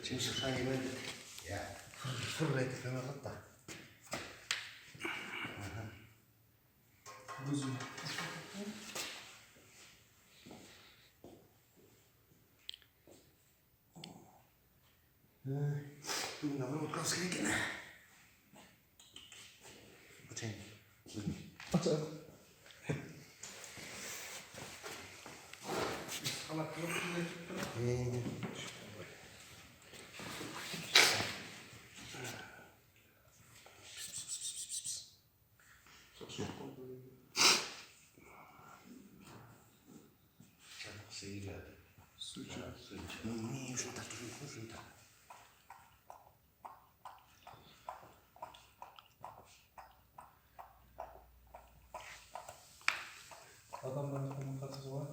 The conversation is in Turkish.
Çimşik yemeği ya fır etip hemen at da. Buzum. Bundan bunu kas gerekene. Açayım. Aç aç. Salak yok. Su içiyor. Şunu tak, şunu tak. Adamların komunikatı var.